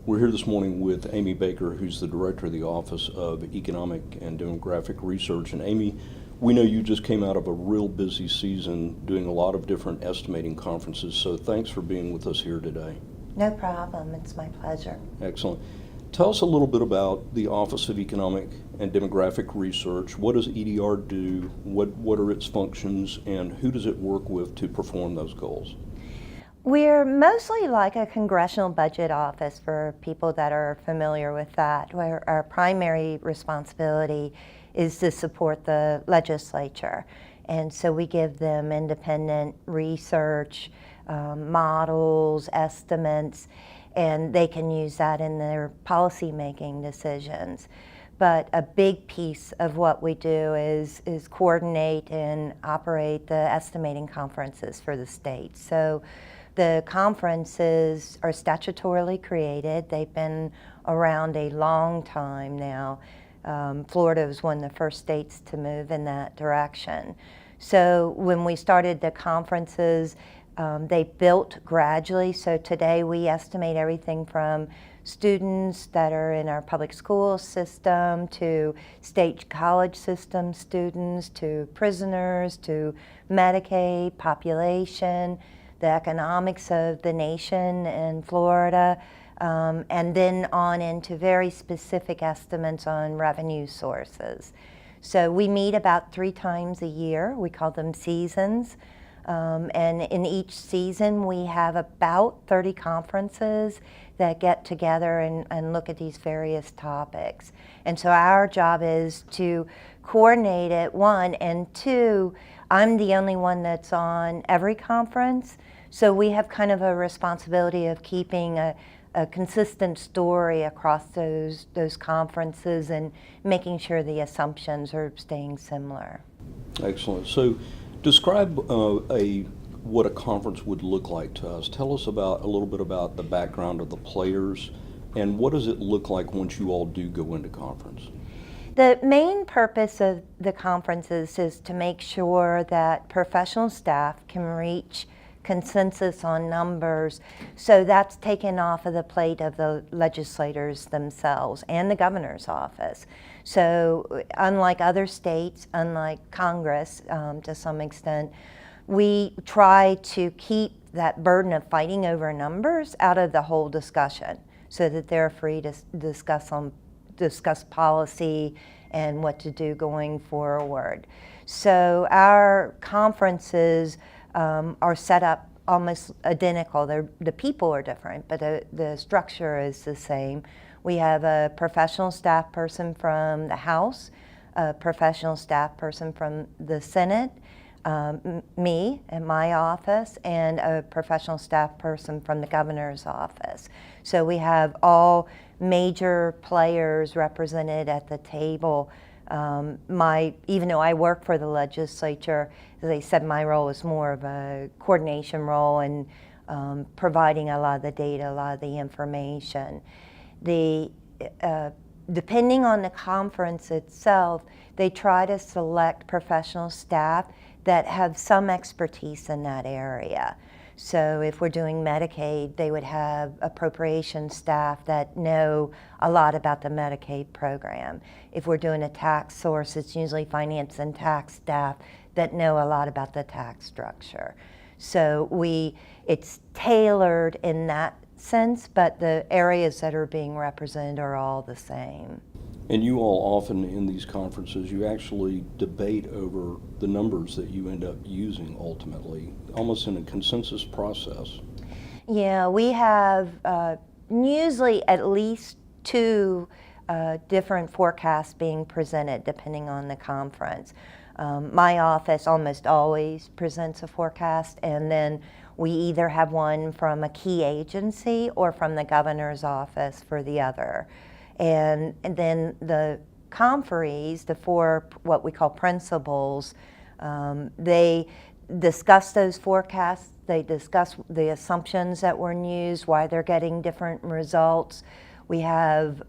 We're here this morning with Amy Baker, who's the director of the Office of Economic and Demographic Research. And Amy, we know you just came out of a real busy season doing a lot of different estimating conferences, so thanks for being with us here today. No problem, it's my pleasure. Excellent. Tell us a little bit about the Office of Economic and Demographic Research. What does EDR do? What are its functions, and who does it work with to perform those goals? We're mostly like a congressional budget office for people that are familiar with that, where our primary responsibility is to support the legislature. And so we give them independent research, models, estimates, and they can use that in their policy-making decisions. But a big piece of what we do is coordinate and operate the estimating conferences for the state. So the conferences are statutorily created. They've been around a long time now. Florida was one of the first states to move in that direction. So when we started the conferences, they built gradually. So today we estimate everything from students that are in our public school system to state college system students to prisoners to Medicaid population, the economics of the nation in Florida, and then on into very specific estimates on revenue sources. So we meet about 3 times a year. We call them seasons. And in each season, we have about 30 conferences that get together and look at these various topics. And so our job is to coordinate it, 1, and 2, I'm the only one that's on every conference. So we have kind of a responsibility of keeping a consistent story across those conferences and making sure the assumptions are staying similar. Excellent. So describe what a conference would look like to us. Tell us a little bit about the background of the players, and what does it look like once you all do go into conference? The main purpose of the conferences is to make sure that professional staff can reach consensus on numbers, so that's taken off of the plate of the legislators themselves and the governor's office. So unlike other states, unlike Congress to some extent, we try to keep that burden of fighting over numbers out of the whole discussion so that they're free to discuss policy and what to do going forward. So our conferences are set up almost identical. The people are different, but the structure is the same. We have a professional staff person from the House, a professional staff person from the Senate, me in my office, and a professional staff person from the governor's office. So we have all major players represented at the table. Even though I work for the legislature, as I said, my role is more of a coordination role and providing a lot of the data, a lot of the information. Depending on the conference itself, they try to select professional staff that have some expertise in that area. So if we're doing Medicaid, they would have appropriations staff that know a lot about the Medicaid program. If we're doing a tax source, it's usually finance and tax staff that know a lot about the tax structure. So it's tailored in that sense, but the areas that are being represented are all the same. And you all often in these conferences, you actually debate over the numbers that you end up using ultimately, almost in a consensus process. Yeah, we have usually at least 2 different forecasts being presented depending on the conference. My office almost always presents a forecast, and then we either have one from a key agency or from the governor's office for the other. And then the conferees, the 4 what we call principals, they discuss those forecasts, they discuss the assumptions that were used, why they're getting different results. We have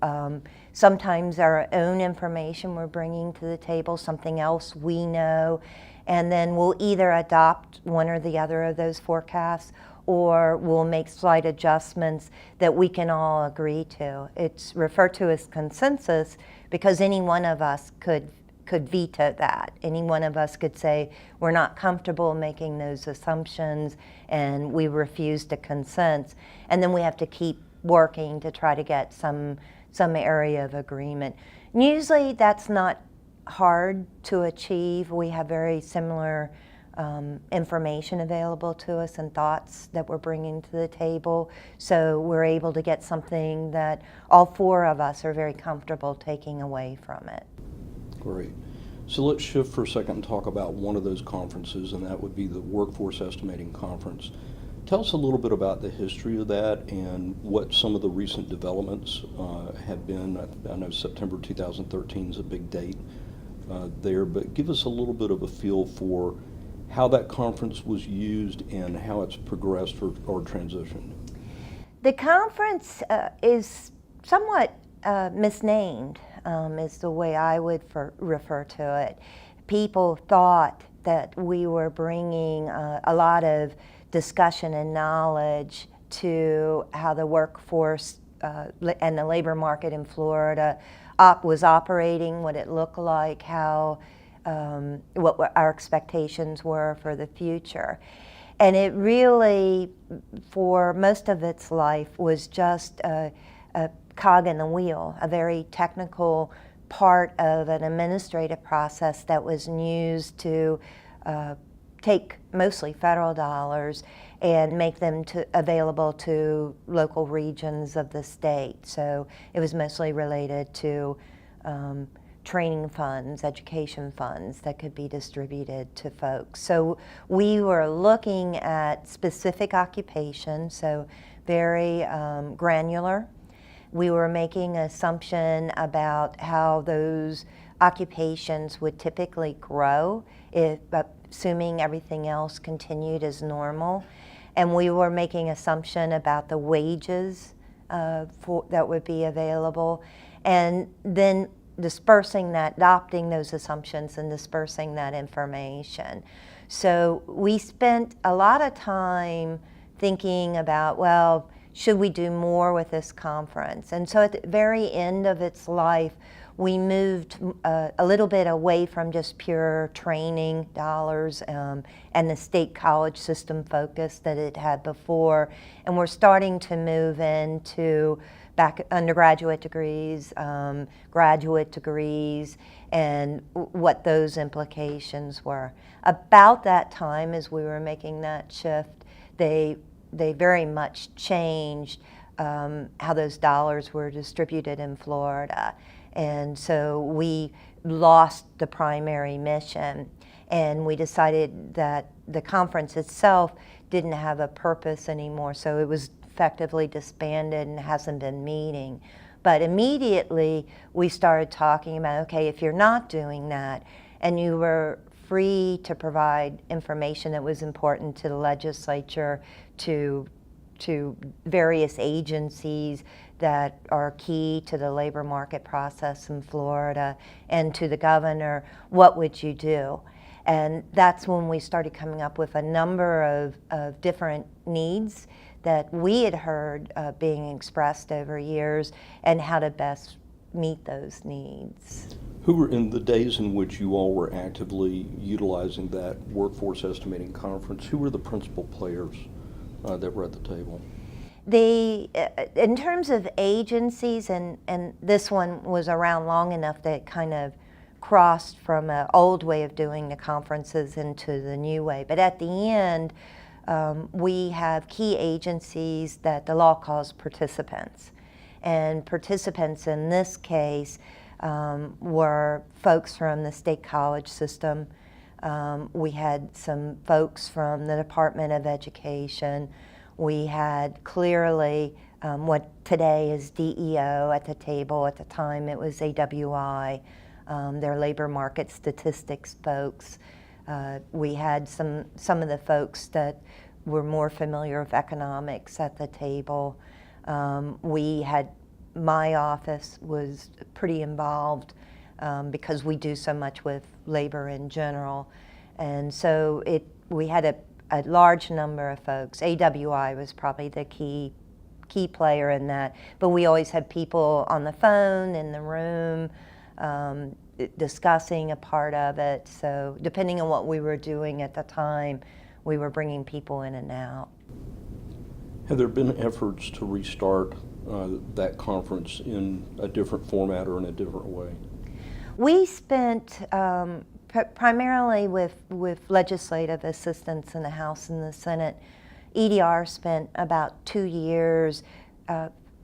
sometimes our own information we're bringing to the table, something else we know, and then we'll either adopt one or the other of those forecasts, or we'll make slight adjustments that we can all agree to. It's referred to as consensus because any one of us could veto that. Any one of us could say, we're not comfortable making those assumptions and we refuse to consent. And then we have to keep working to try to get some area of agreement. And usually that's not hard to achieve. We have very similar information available to us and thoughts that we're bringing to the table. So we're able to get something that all four of us are very comfortable taking away from it. Great. So let's shift for a second and talk about one of those conferences, and that would be the Workforce Estimating Conference. Tell us a little bit about the history of that and what some of the recent developments have been. I know September 2013 is a big date there, but give us a little bit of a feel for how that conference was used and how it's progressed or transitioned. The conference is somewhat misnamed, is the way I would refer to it. People thought that we were bringing a lot of discussion and knowledge to how the workforce and the labor market in Florida was operating, what it looked like, how what our expectations were for the future. And it really, for most of its life, was just a cog in the wheel, a very technical part of an administrative process that was used to take mostly federal dollars and make them available to local regions of the state. So it was mostly related to training funds, education funds that could be distributed to folks. So we were looking at specific occupations, so very granular. We were making an assumption about how those occupations would typically grow, assuming everything else continued as normal. And we were making assumption about the wages that would be available, and then dispersing that, adopting those assumptions and dispersing that information. So we spent a lot of time thinking about, well, should we do more with this conference? And so at the very end of its life, we moved a little bit away from just pure training dollars and the state college system focus that it had before. And we're starting to move into back undergraduate degrees, graduate degrees, and what those implications were. About that time, as we were making that shift, they very much changed how those dollars were distributed in Florida. And so we lost the primary mission, and we decided that the conference itself didn't have a purpose anymore, so it was effectively disbanded and hasn't been meeting. But immediately we started talking about, okay, if you're not doing that and you were free to provide information that was important to the legislature, to various agencies that are key to the labor market process in Florida, and to the governor, what would you do? And that's when we started coming up with a number of different needs that we had heard being expressed over years, and how to best meet those needs. Who were, in the days in which you all were actively utilizing that Workforce Estimating Conference, who were the principal players that were at the table? In terms of agencies, and this one was around long enough that it kind of crossed from an old way of doing the conferences into the new way. But at the end, we have key agencies that the law calls participants. And participants in this case were folks from the state college system. We had some folks from the Department of Education. We had clearly what today is DEO at the table. At the time it was AWI, their labor market statistics folks. We had some of the folks that were more familiar with economics at the table. My office was pretty involved because we do so much with labor in general. And so we had a large number of folks. AWI was probably the key player in that, but we always had people on the phone, in the room, discussing a part of it. So depending on what we were doing at the time, we were bringing people in and out. Have there been efforts to restart that conference in a different format or in a different way? We spent primarily with legislative assistance in the House and the Senate. EDR spent about 2 years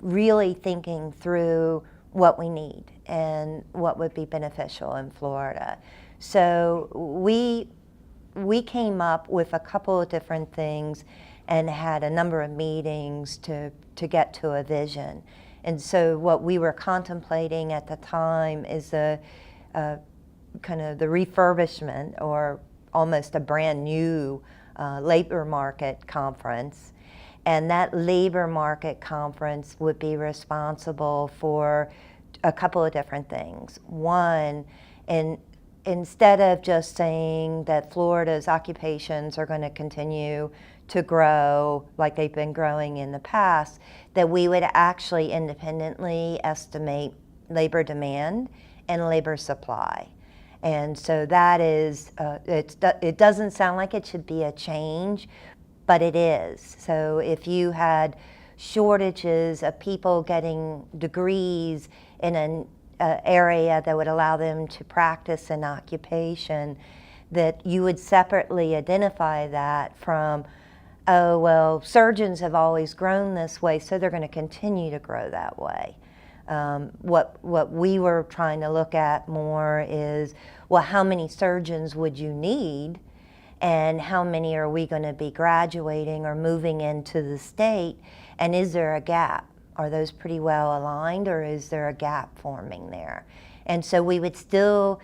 really thinking through what we need and what would be beneficial in Florida. So we came up with a couple of different things and had a number of meetings to get to a vision. And so what we were contemplating at the time is a kind of the refurbishment or almost a brand new labor market conference. And that labor market conference would be responsible for a couple of different things. One, instead of just saying that Florida's occupations are going to continue to grow like they've been growing in the past, that we would actually independently estimate labor demand and labor supply. And so that is, it doesn't sound like it should be a change, but it is. So if you had shortages of people getting degrees in an area that would allow them to practice an occupation, that you would separately identify that from, oh, well, surgeons have always grown this way, so they're going to continue to grow that way. What we were trying to look at more is, well, how many surgeons would you need, and how many are we going to be graduating or moving into the state, and is there a gap? Are those pretty well aligned, or is there a gap forming there? And so we would still,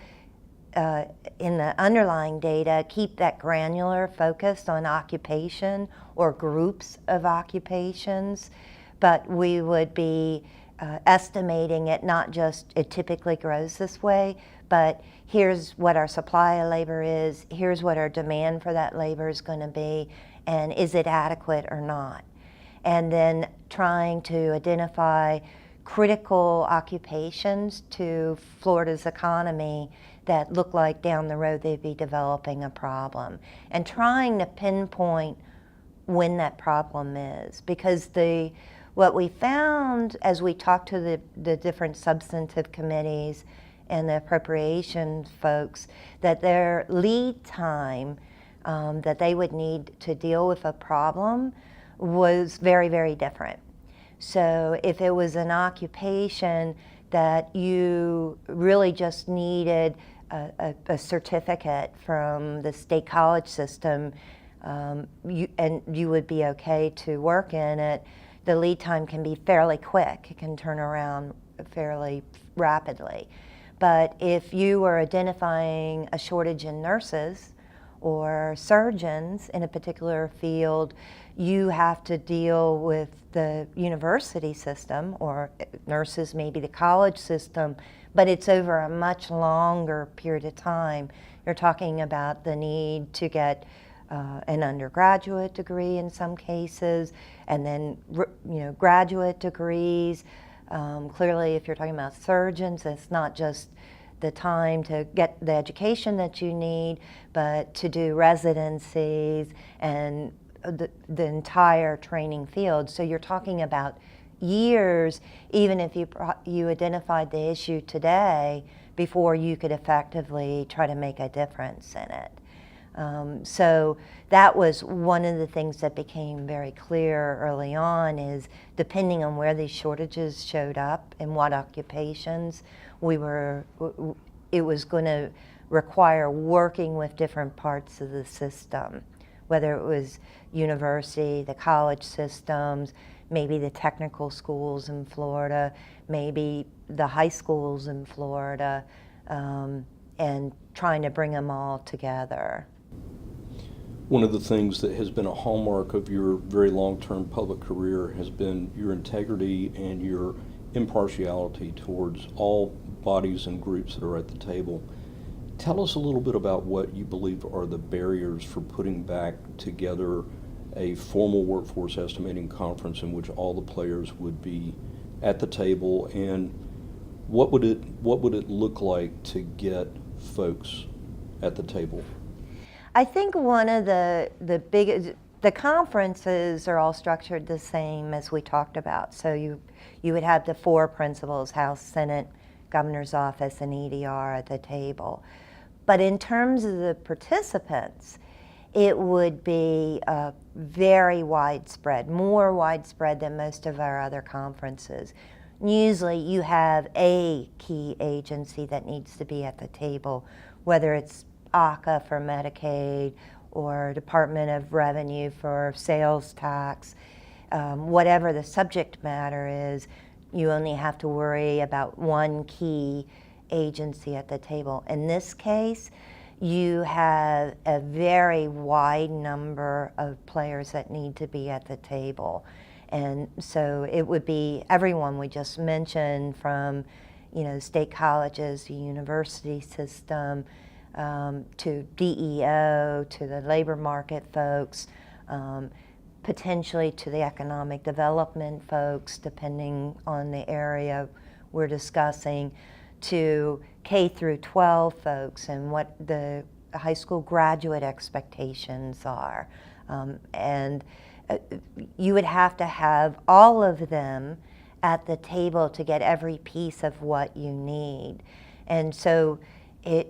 in the underlying data, keep that granular focus on occupation or groups of occupations, but we would be estimating it not just it typically grows this way, but here's what our supply of labor is, here's what our demand for that labor is going to be, and is it adequate or not? And then trying to identify critical occupations to Florida's economy that look like down the road they'd be developing a problem, and trying to pinpoint when that problem is. Because what we found as we talked to the different substantive committees and the appropriations folks, that their lead time that they would need to deal with a problem was very, very different. So if it was an occupation that you really just needed a certificate from the state college system, you would be okay to work in it, the lead time can be fairly quick. It can turn around fairly rapidly. But if you were identifying a shortage in nurses or surgeons in a particular field, you have to deal with the university system, or nurses maybe the college system, but it's over a much longer period of time. You're talking about the need to get an undergraduate degree in some cases, and then graduate degrees. Clearly, if you're talking about surgeons, it's not just the time to get the education that you need, but to do residencies and the entire training field. So you're talking about years, even if you identified the issue today, before you could effectively try to make a difference in it. So that was one of the things that became very clear early on, is depending on where these shortages showed up and what occupations, it was going to require working with different parts of the system, whether it was university, the college systems, maybe the technical schools in Florida, maybe the high schools in Florida, and trying to bring them all together. One of the things that has been a hallmark of your very long-term public career has been your integrity and your impartiality towards all bodies and groups that are at the table. Tell us a little bit about what you believe are the barriers for putting back together a formal workforce estimating conference in which all the players would be at the table, and what would it look like to get folks at the table? I think one of the biggest, the conferences are all structured the same as we talked about. So you would have the four principals, House, Senate, Governor's Office, and EDR at the table. But in terms of the participants, it would be very widespread, more widespread than most of our other conferences. Usually you have a key agency that needs to be at the table, whether it's ACA for Medicaid or Department of Revenue for sales tax, whatever the subject matter is, you only have to worry about one key agency at the table. In this case, you have a very wide number of players that need to be at the table. And so it would be everyone we just mentioned, from state colleges, the university system, to DEO, to the labor market folks, potentially to the economic development folks, depending on the area we're discussing, to K through 12 folks and what the high school graduate expectations are. And you would have to have all of them at the table to get every piece of what you need. And so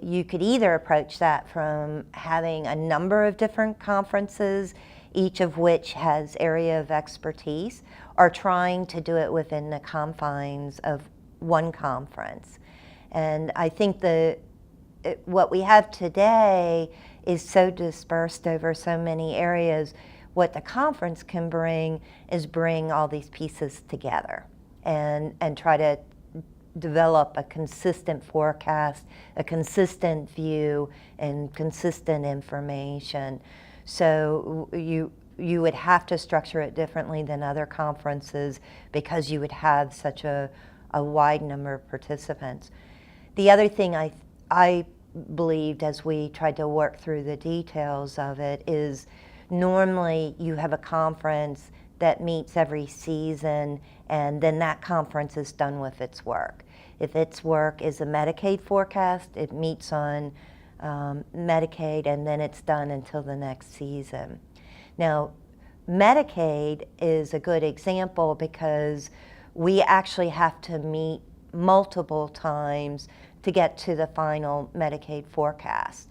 you could either approach that from having a number of different conferences, each of which has area of expertise, or trying to do it within the confines of one conference. And I think what we have today is so dispersed over so many areas. What the conference can bring is bring all these pieces together and try to develop a consistent forecast, a consistent view, and consistent information. So you would have to structure it differently than other conferences because you would have such a wide number of participants. The other thing I believed as we tried to work through the details of it is normally you have a conference that meets every season, and then that conference is done with its work. If its work is a Medicaid forecast, it meets on Medicaid, and then it's done until the next season. Now, Medicaid is a good example because we actually have to meet multiple times to get to the final Medicaid forecast.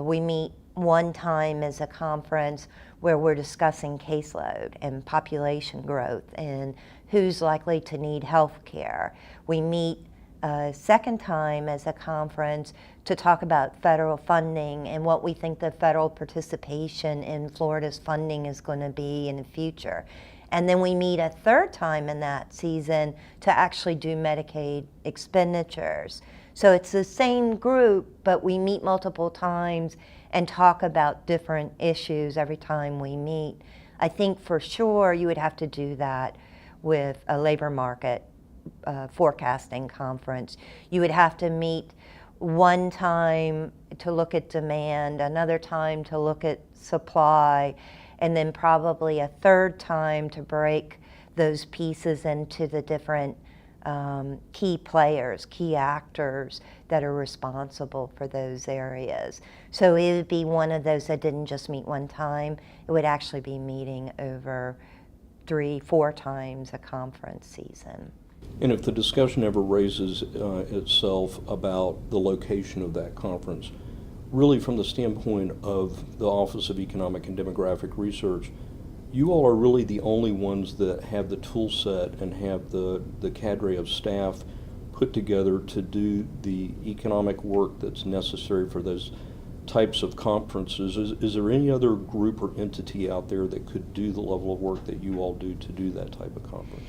We meet one time as a conference where we're discussing caseload and population growth and who's likely to need health care. We meet a second time as a conference to talk about federal funding and what we think the federal participation in Florida's funding is going to be in the future. And then we meet a third time in that season to actually do Medicaid expenditures. So it's the same group, but we meet multiple times and talk about different issues every time we meet. I think for sure you would have to do that with a labor market forecasting conference. You would have to meet one time to look at demand, another time to look at supply, and then probably a third time to break those pieces into the different key players, key actors that are responsible for those areas. So it would be one of those that didn't just meet one time. It would actually be meeting over 3-4 times a conference season. And if the discussion ever raises itself about the location of that conference, really from the standpoint of the Office of Economic and Demographic Research, you all are really the only ones that have the tool set and have the cadre of staff put together to do the economic work that's necessary for those types of conferences. Is there any other group or entity out there that could do the level of work that you all do to do that type of conference?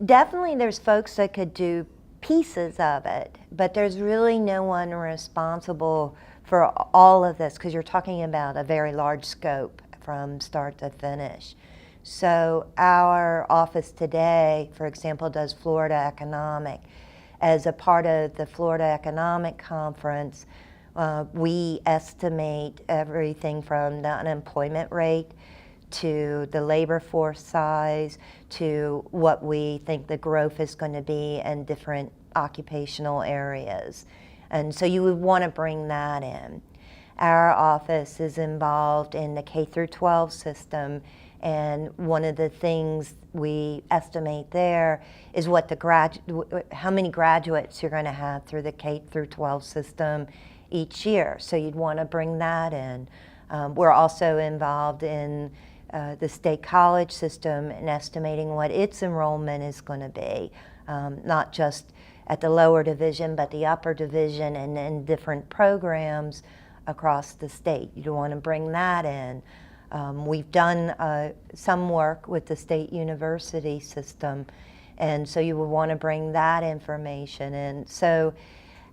Definitely there's folks that could do pieces of it, but there's really no one responsible for all of this because you're talking about a very large scope from start to finish. So our office today, for example, does Florida Economic. As a part of the Florida Economic Conference, We estimate everything from the unemployment rate to the labor force size to what we think the growth is going to be in different occupational areas. And so you would want to bring that in. Our office is involved in the K through 12 system, and one of the things we estimate there is what how many graduates you're going to have through the K through 12 system each year. So you'd want to bring that in. We're also involved in the state college system and estimating what its enrollment is going to be, not just at the lower division, but the upper division and in different programs across the state. You'd want to bring that in. We've done some work with the state university system, and so you would want to bring that information in. So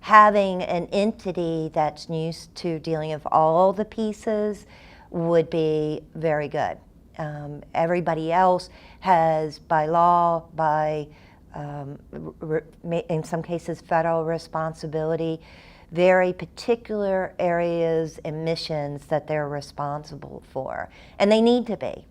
having an entity that's used to dealing with all the pieces would be very good. Everybody else has, by law, by in some cases federal responsibility, very particular areas and missions that they're responsible for, and they need to be.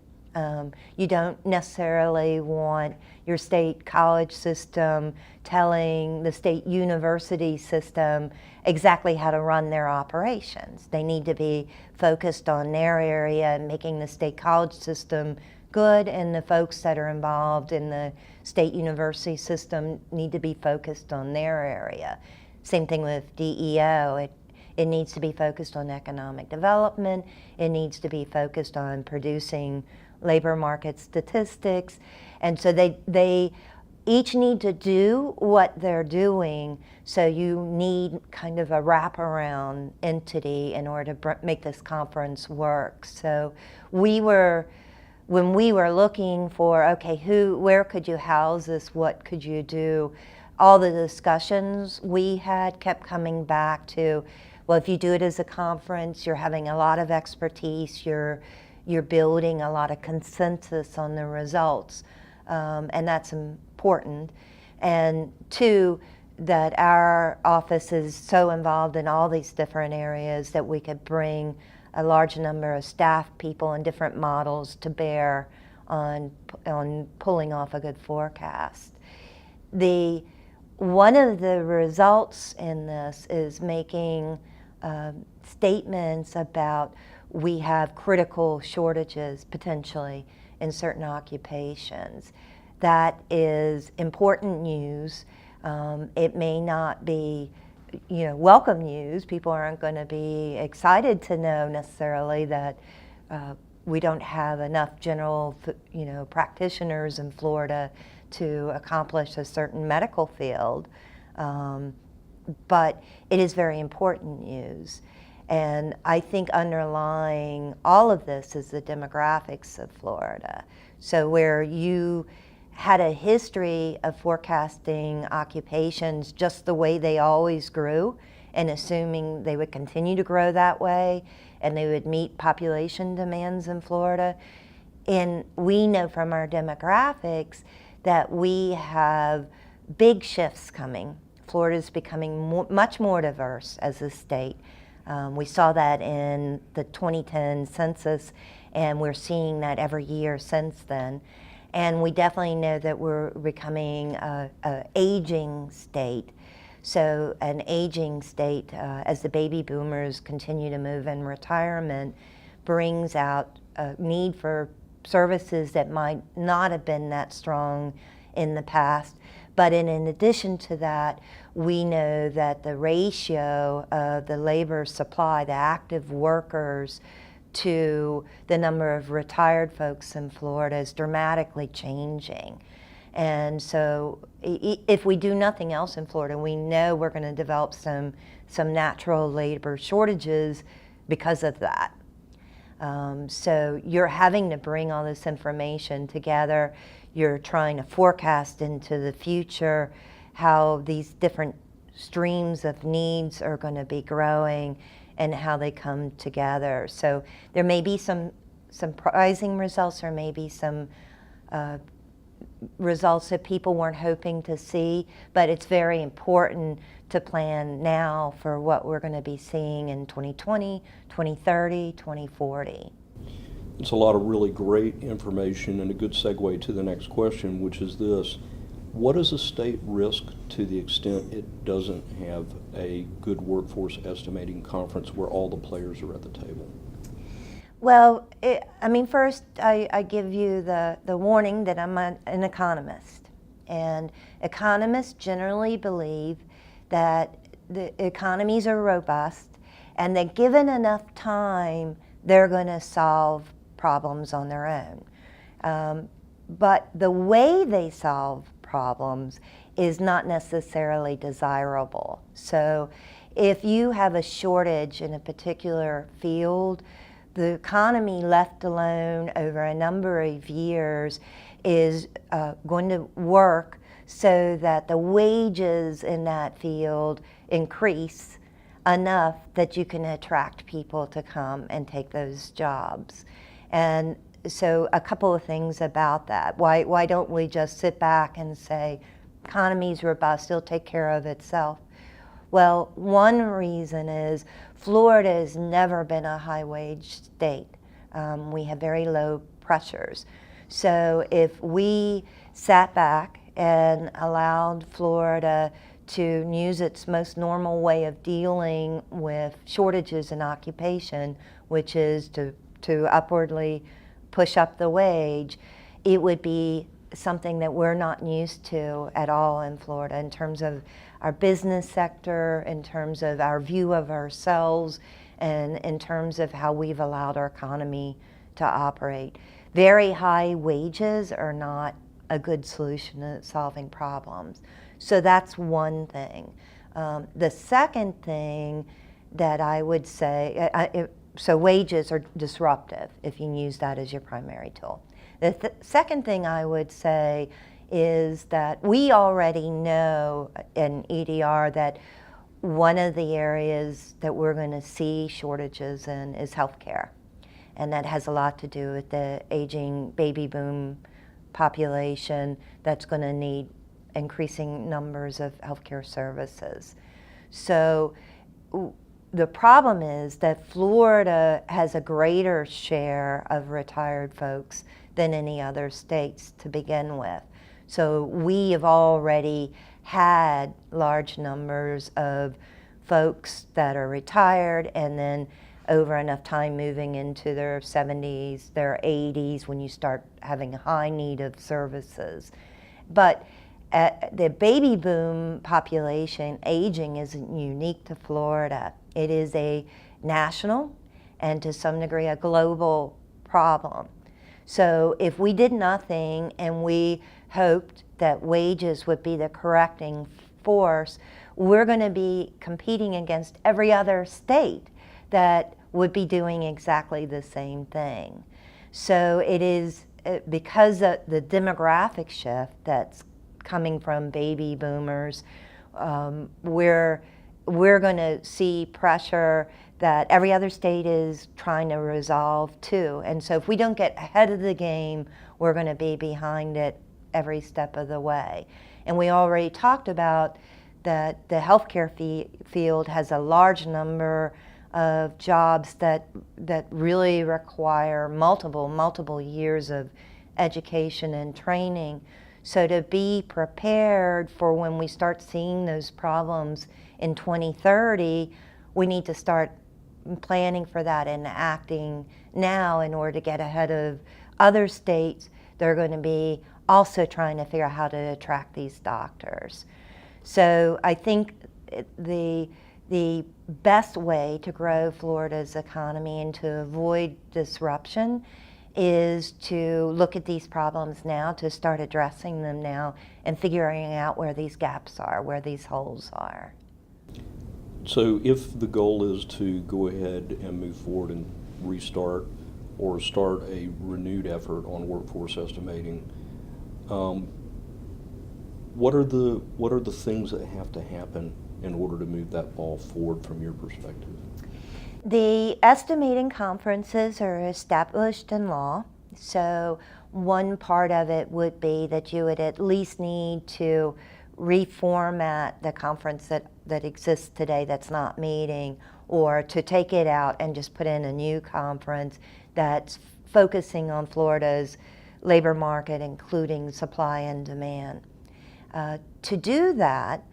You don't necessarily want your state college system telling the state university system exactly how to run their operations. They need to be focused on their area and making the state college system good, and the folks that are involved in the state university system need to be focused on their area. Same thing with DEO. It needs to be focused on economic development. It needs to be focused on producing labor market statistics. And so they each need to do what they're doing, so you need kind of a wraparound entity in order to make this conference work. So when we were looking for, okay, where could you house this, what could you do, all the discussions we had kept coming back to, well, if you do it as a conference, you're having a lot of expertise, you're building a lot of consensus on the results, and that's important. And two, that our office is so involved in all these different areas that we could bring a large number of staff people and different models to bear on pulling off a good forecast. One of the results in this is making statements about we have critical shortages potentially in certain occupations. That is important news. It may not be welcome news. People aren't going to be excited to know necessarily that we don't have enough general practitioners in Florida to accomplish a certain medical field, but it is very important news. And I think underlying all of this is the demographics of Florida. So where you had a history of forecasting occupations just the way they always grew and assuming they would continue to grow that way and they would meet population demands in Florida. And we know from our demographics that we have big shifts coming. Florida is becoming much more diverse as a state. We saw that in the 2010 census, and we're seeing that every year since then. And we definitely know that we're becoming an aging state. So an aging state, as the baby boomers continue to move in retirement, brings out a need for services that might not have been that strong in the past. But in addition to that, we know that the ratio of the labor supply, the active workers, to the number of retired folks in Florida is dramatically changing. And so if we do nothing else in Florida, we know we're going to develop some natural labor shortages because of that. So you're having to bring all this information together. You're trying to forecast into the future how these different streams of needs are going to be growing and how they come together. So there may be some surprising results, or maybe some results that people weren't hoping to see, but it's very important to plan now for what we're going to be seeing in 2020, 2030, 2040. It's a lot of really great information and a good segue to the next question, which is this. What does a state risk to the extent it doesn't have a good workforce estimating conference where all the players are at the table? Well, first I give you the warning that I'm an economist. And economists generally believe that the economies are robust and that given enough time, they're going to solve problems on their own. But the way they solve problems is not necessarily desirable. So if you have a shortage in a particular field, the economy left alone over a number of years is going to work so that the wages in that field increase enough that you can attract people to come and take those jobs. And so a couple of things about that. Why don't we just sit back and say, economy's robust, it'll take care of itself? Well, one reason is Florida has never been a high-wage state. We have very low pressures. So if we sat back and allowed Florida to use its most normal way of dealing with shortages in occupation, which is to upwardly push up the wage, it would be something that we're not used to at all in Florida in terms of our business sector, in terms of our view of ourselves, and in terms of how we've allowed our economy to operate. Very high wages are not a good solution to solving problems. So that's one thing. The second thing that I would say, so wages are disruptive if you use that as your primary tool. The second thing I would say is that we already know in EDR that one of the areas that we're going to see shortages in is healthcare. And that has a lot to do with the aging baby boom population that's going to need increasing numbers of healthcare services. So the problem is that Florida has a greater share of retired folks than any other states to begin with. So we have already had large numbers of folks that are retired and then over enough time moving into their 70s, their 80s when you start having a high need of services. But the baby boom population aging isn't unique to Florida. It is a national and to some degree a global problem. So if we did nothing and we hoped that wages would be the correcting force, we're going to be competing against every other state that would be doing exactly the same thing. So it is because of the demographic shift that's coming from baby boomers, we're going to see pressure that every other state is trying to resolve too. And so if we don't get ahead of the game, we're going to be behind it every step of the way. And we already talked about that the healthcare field has a large number of jobs that really require multiple years of education and training. So to be prepared for when we start seeing those problems in 2030, we need to start planning for that and acting now in order to get ahead of other states. They're going to be also trying to figure out how to attract these doctors. So I think the best way to grow Florida's economy and to avoid disruption is to look at these problems now, to start addressing them now and figuring out where these gaps are, where these holes are. So if the goal is to go ahead and move forward and restart or start a renewed effort on workforce estimating, what are the things that have to happen in order to move that ball forward from your perspective? The estimating conferences are established in law, So one part of it would be that you would at least need to reformat the conference that exists today that's not meeting, or to take it out and just put in a new conference that's focusing on Florida's labor market, including supply and demand. To do that,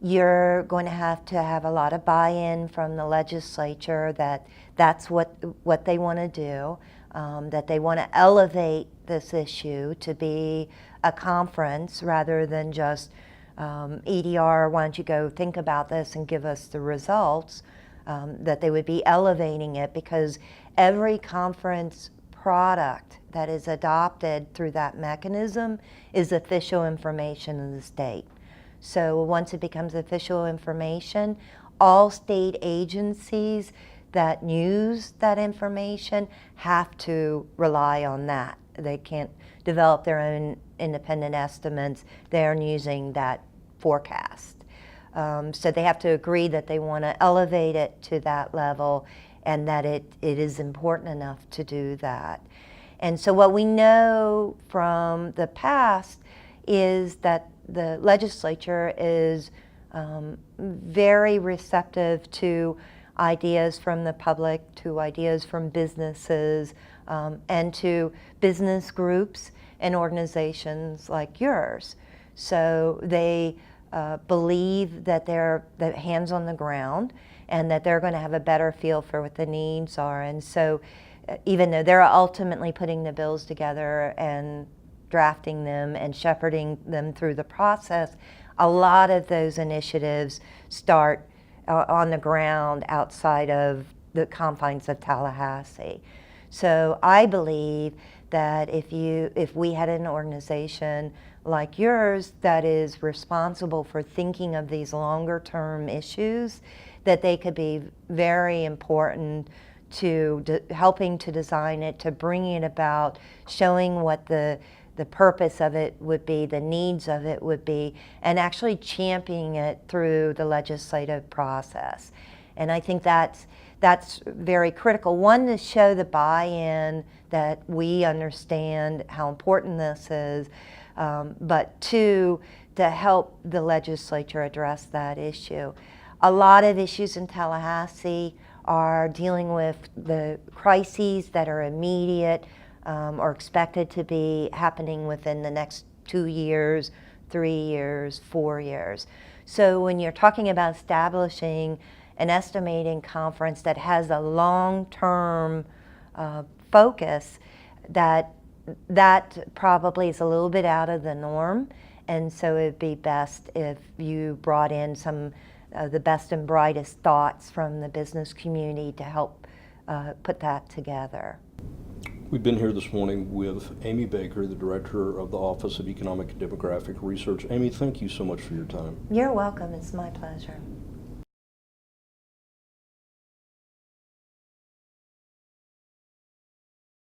you're going to have a lot of buy-in from the legislature that that's what they want to do, that they want to elevate this issue to be a conference rather than just EDR, why don't you go think about this and give us the results, that they would be elevating it, because every conference product that is adopted through that mechanism is official information in the state. So once it becomes official information, all state agencies that use that information have to rely on that. They can't develop their own independent estimates. They're using that forecast. So they have to agree that they want to elevate it to that level and that it is important enough to do that. And so what we know from the past is that the legislature is very receptive to ideas from the public, to ideas from businesses, and to business groups and organizations like yours. So they believe that they're the hands on the ground and that they're going to have a better feel for what the needs are. And so even though they're ultimately putting the bills together and drafting them and shepherding them through the process, a lot of those initiatives start on the ground outside of the confines of Tallahassee. So I believe that if we had an organization like yours that is responsible for thinking of these longer term issues, that they could be very important to helping to design it, to bringing it about, showing what the purpose of it would be, the needs of it would be, and actually championing it through the legislative process. And I think that's very critical. One, to show the buy-in that we understand how important this is, but two, to help the legislature address that issue. A lot of issues in Tallahassee are dealing with the crises that are immediate, or expected to be happening within the next 2 years, 3 years, 4 years. So when you're talking about establishing an estimating conference that has a long-term focus, that probably is a little bit out of the norm, and so it'd be best if you brought in some the best and brightest thoughts from the business community to help put that together. We've been here this morning with Amy Baker, the Director of the Office of Economic and Demographic Research. Amy, thank you so much for your time. You're welcome. It's my pleasure.